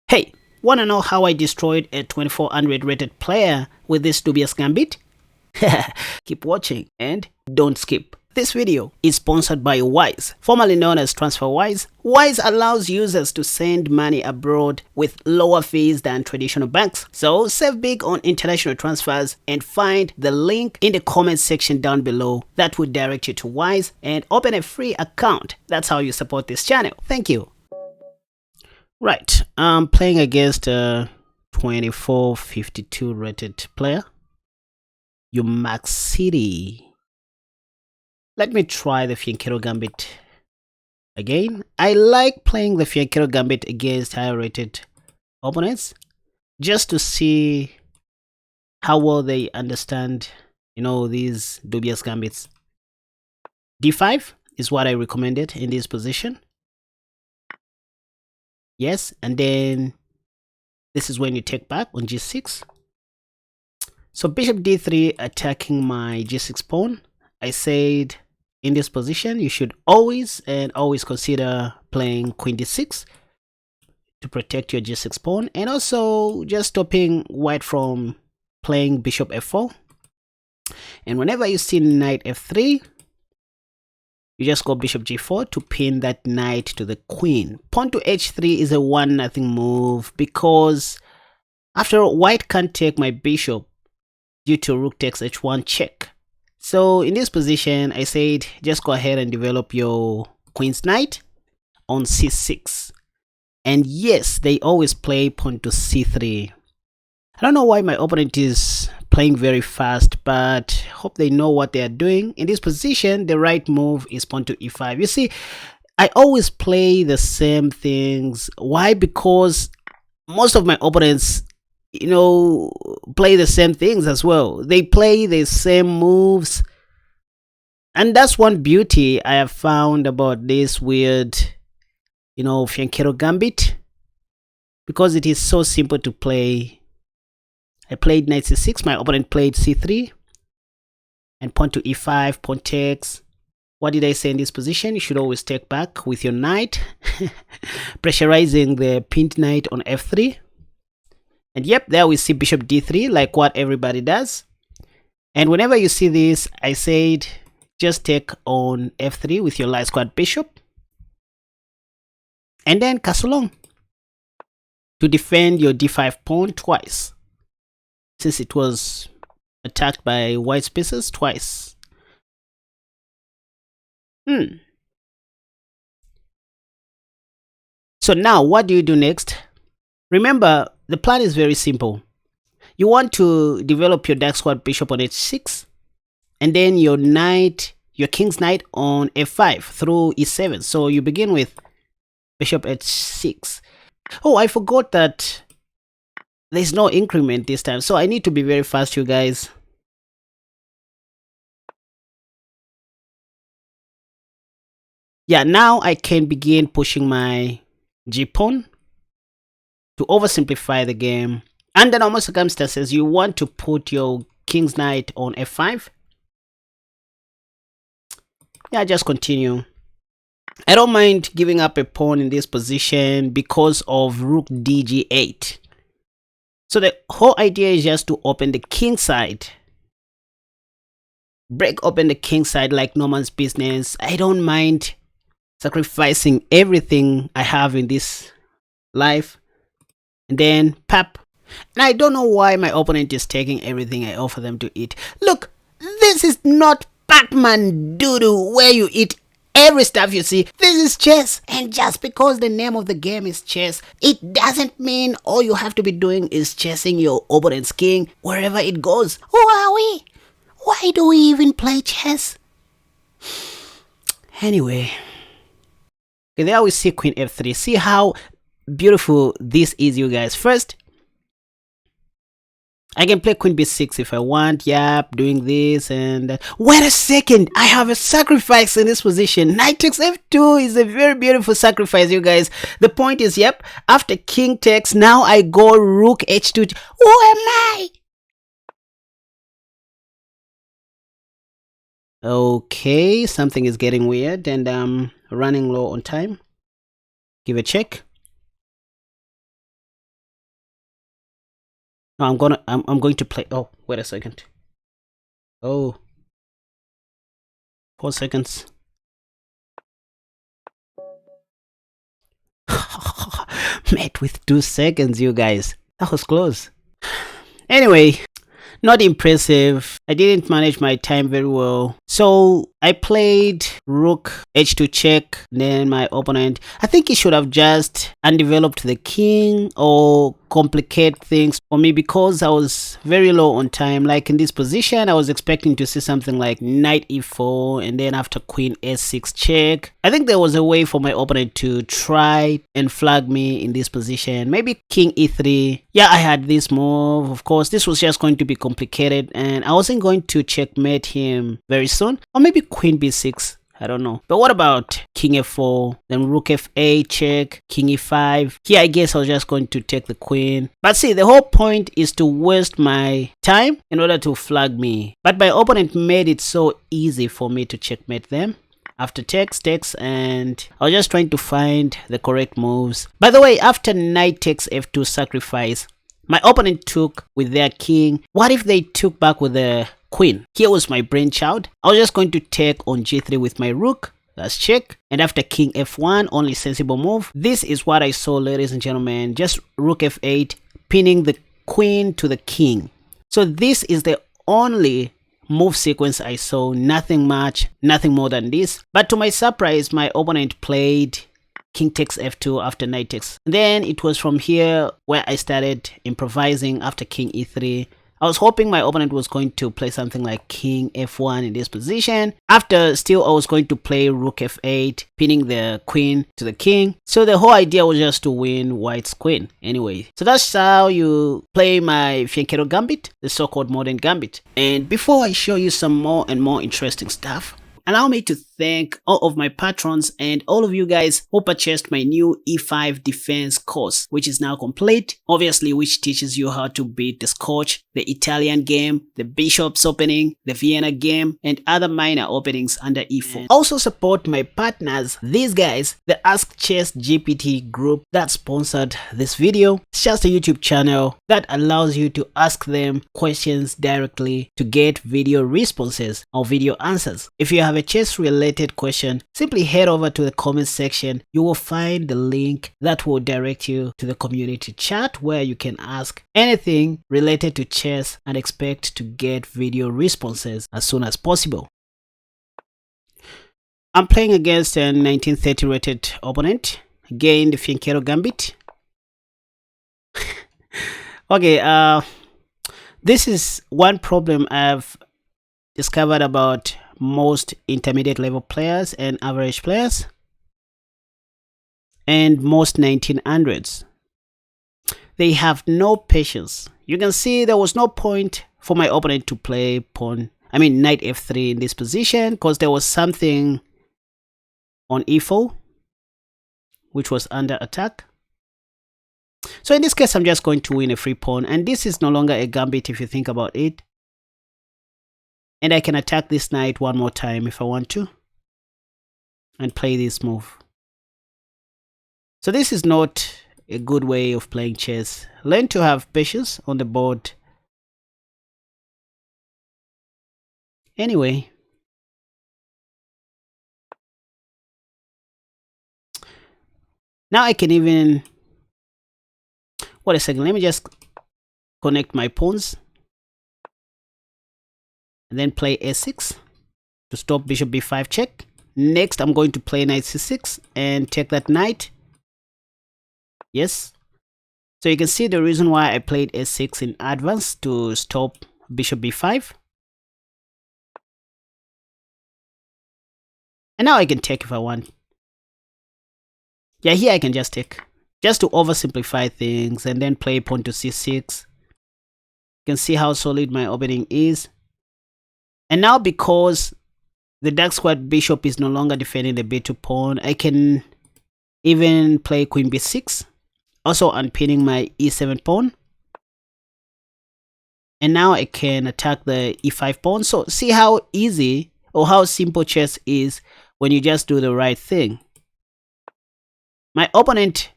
Hey, wanna know how I destroyed a 2400 rated player with this dubious gambit? Keep watching and don't skip. This video is sponsored by Wise, formerly known as TransferWise. Wise allows users to send money abroad with lower fees than traditional banks. So save big on international transfers and find the link in the comment section down below that will direct you to Wise and open a free account. That's how you support this channel. Thank you. Right, I'm playing against a 2452 rated player, Max City. Let me try the Fianchetto Gambit again. I like playing the Fianchetto Gambit against higher rated opponents just to see how well they understand, these dubious gambits. D5 is what I recommended in this position. Yes, and then this is when you take back on G6. So Bishop D3 attacking my G6 pawn. I said in this position you should always consider playing Queen D6 to protect your G6 pawn, and also just stopping white from playing Bishop F4. And whenever you see Knight F3, you just go Bishop G4 to pin that knight to the queen. Pawn to H3 is a 1-0 move because after all, white can't take my bishop due to rook takes H1 check. So in this position, I said just go ahead and develop your queen's knight on C6. And yes, they always play pawn to C3. I don't know why my opponent is playing very fast, but hope they know what they are doing. In this position, the right move is pawn to E5. You see, I always play the same things. Why? Because most of my opponents, play the same things as well. They play the same moves. And that's one beauty I have found about this weird, Fianchetto Gambit. Because it is so simple to play. I played knight c6, my opponent played c3, and pawn to e5, pawn takes. What did I say in this position? You should always take back with your knight, pressurizing the pinned knight on f3. And yep, there we see bishop d3, like what everybody does. And whenever you see this, I said just take on f3 with your light squared bishop, and then castle long to defend your d5 pawn twice, since it was attacked by white pieces twice. So now what do you do next? Remember, the plan is very simple. You want to develop your dark squared bishop on h6, and then your king's knight on f5 through e7. So you begin with bishop h6. Oh, I forgot that there's no increment this time, so I need to be very fast, you guys. Yeah, now I can begin pushing my g-pawn to oversimplify the game. Under normal circumstances, you want to put your king's knight on f5. Yeah, just continue. I don't mind giving up a pawn in this position because of rook dg8. So the whole idea is just to open the king side. Break open the king side like no man's business. I don't mind sacrificing everything I have in this life. And then pap. And I don't know why my opponent is taking everything I offer them to eat. Look, this is not Pac-Man doo-doo where you eat every stuff you see. This is chess, and just because the name of the game is chess, it doesn't mean all you have to be doing is chasing your opponent's king wherever it goes. Who are we? Why do we even play chess? Anyway, okay, there we see queen f3. See how beautiful this is, you guys. First, I can play queen b6 if I want. Yep, doing this. And wait a second, I have a sacrifice in this position. Knight takes f2 is a very beautiful sacrifice, you guys. The point is, yep, after king takes, now I go rook h2. Who am I? Okay, something is getting weird, and I'm running low on time. Give a check. No, I'm going to play. Oh, wait a second. Oh, 4 seconds. Met with 2 seconds, you guys. That was close. Anyway, not impressive. I didn't manage my time very well. So I played rook h2 check. Then my opponent, I think he should have just undeveloped the king or complicate things for me because I was very low on time. Like in this position, I was expecting to see something like knight e4 and then after queen s6 check. I think there was a way for my opponent to try and flag me in this position. Maybe king e3. Yeah, I had this move. Of course, this was just going to be complicated and I wasn't going to checkmate him very soon. Or maybe queen b6. I don't know. But what about king f4, then rook f8 check, king e5. Here I guess I was just going to take the queen. But see, the whole point is to waste my time in order to flag me. But my opponent made it so easy for me to checkmate them. After takes, and I was just trying to find the correct moves. By the way, after knight takes f2 sacrifice, my opponent took with their king. What if they took back with the queen? Here was my brainchild. I was just going to take on g3 with my rook. That's check. And after king f1, only sensible move. This is what I saw, ladies and gentlemen. Just rook f8, pinning the queen to the king. So this is the only move sequence I saw. Nothing much, nothing more than this. But to my surprise, my opponent played king takes f2 after knight takes. Then it was from here where I started improvising after king e3. I was hoping my opponent was going to play something like king f1 in this position. After still I was going to play rook f8, pinning the queen to the king. So the whole idea was just to win white's queen anyway. So that's how you play my Fianchetto Gambit, the so-called modern Gambit. And before I show you some more and more interesting stuff, allow me to thank all of my patrons and all of you guys who purchased my new E5 defense course, which is now complete, obviously, which teaches you how to beat the Scotch, the Italian game, the Bishop's opening, the Vienna game, and other minor openings under E4. Also support my partners, these guys, the Ask Chess GPT group that sponsored this video. It's just a YouTube channel that allows you to ask them questions directly to get video responses or video answers. If you have a chess related question, simply head over to the comment section. You will find the link that will direct you to the community chat where you can ask anything related to chess and expect to get video responses as soon as possible. I'm playing against a 1930 rated opponent. Again, the Fianchetto Gambit. Okay, this is one problem I've discovered about most intermediate level players and average players and most 1900s. They have no patience. You can see there was no point for my opponent to play knight f3 in this position because there was something on e4 which was under attack. So in this case, I'm just going to win a free pawn, and this is no longer a gambit if you think about it. And I can attack this knight one more time if I want to and play this move. So this is not a good way of playing chess. Learn to have patience on the board. Anyway, now I can even, wait a second, let me just connect my pawns and then play a6 to stop bishop b5 check. Next, I'm going to play knight c6 and take that knight. Yes. So you can see the reason why I played a6 in advance to stop bishop b5. And now I can take if I want. Yeah, here I can just take. Just to oversimplify things and then play pawn to c6. You can see how solid my opening is. And now because the dark squared bishop is no longer defending the b2 pawn, I can even play queen b6, also unpinning my e7 pawn. And now I can attack the e5 pawn. So see how easy or how simple chess is when you just do the right thing. My opponent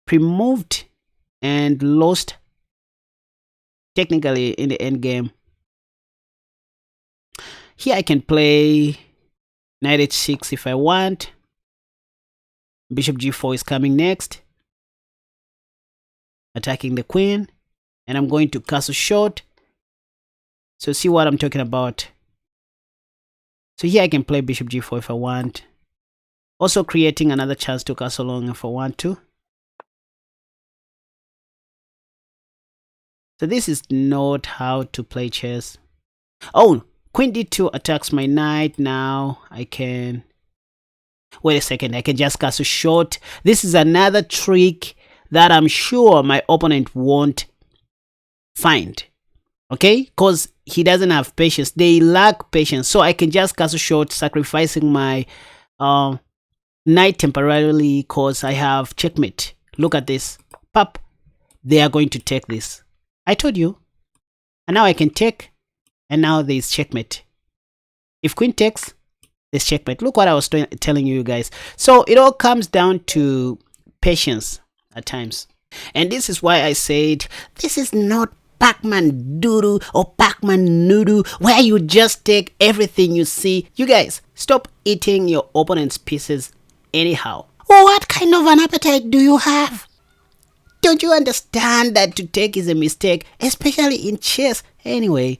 pre-moved and lost technically in the end game. Here I can play knight h6 if I want. Bishop g4 is coming next, attacking the queen, and I'm going to castle short. So see what I'm talking about. So here I can play bishop g4 if I want, also creating another chance to castle long if I want to. So this is not how to play chess. Oh, queen d2 attacks my knight. Now I can, wait a second, I can just castle short. This is another trick that I'm sure my opponent won't find. Okay, because he doesn't have patience. They lack patience. So I can just castle short, sacrificing my knight temporarily because I have checkmate. Look at this. Pop. They are going to take this. I told you. And now I can take. And now there's checkmate. If queen takes, there's checkmate. Look what I was telling you guys. So it all comes down to patience at times. And this is why I said this is not Pac-Man doodoo or Pac-Man noodoo where you just take everything you see. You guys, stop eating your opponent's pieces anyhow. What kind of an appetite do you have? Don't you understand that to take is a mistake, especially in chess? Anyway,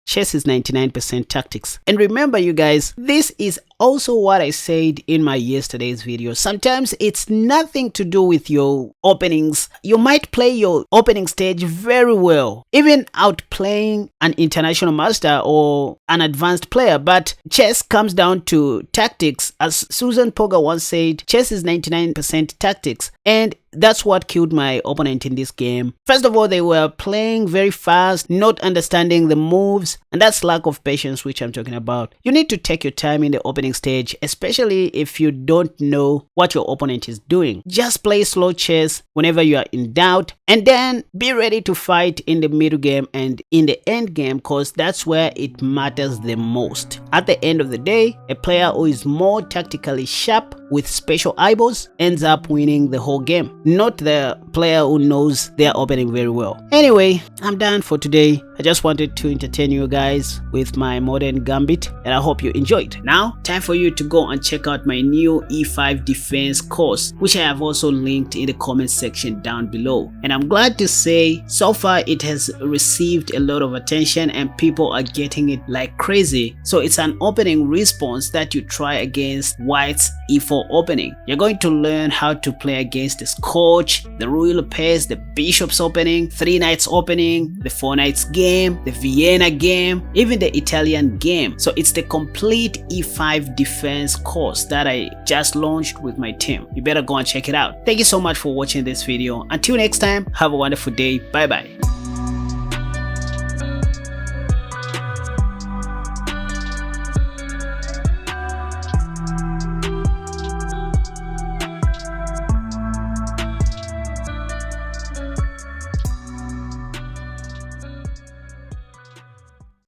chess is 99% tactics. And remember, you guys, this is also what I said in my yesterday's video. Sometimes it's nothing to do with your openings. You might play your opening stage very well, even outplaying an international master or an advanced player, but chess comes down to tactics. As Susan Poga once said, chess is 99% tactics. And that's what killed my opponent in this game. First of all, they were playing very fast, not understanding the moves, and that's lack of patience, which I'm talking about. You need to take your time in the opening stage, especially if you don't know what your opponent is doing. Just play slow chess whenever you are in doubt, and then be ready to fight in the middle game and in the end game, because that's where it matters the most. At the end of the day, a player who is more tactically sharp with special eyeballs ends up winning the whole game, not the player who knows their opening very well. Anyway, I'm done for today. I just wanted to entertain you guys with my modern gambit, and I hope you enjoyed. Now, time for you to go and check out my new E5 defense course, which I have also linked in the comment section down below. And I'm glad to say, so far it has received a lot of attention and people are getting it like crazy. So it's an opening response that you try against White's E4 opening. You're going to learn how to play against the Scotch, the Royal Pace, the Bishop's opening, 3 Knights opening, the 4 Knights game, the Vienna game, even the Italian game. So it's the complete E5 defense course that I just launched with my team. You better go and check it out. Thank you so much for watching this video. Until next time, have a wonderful day. Bye bye.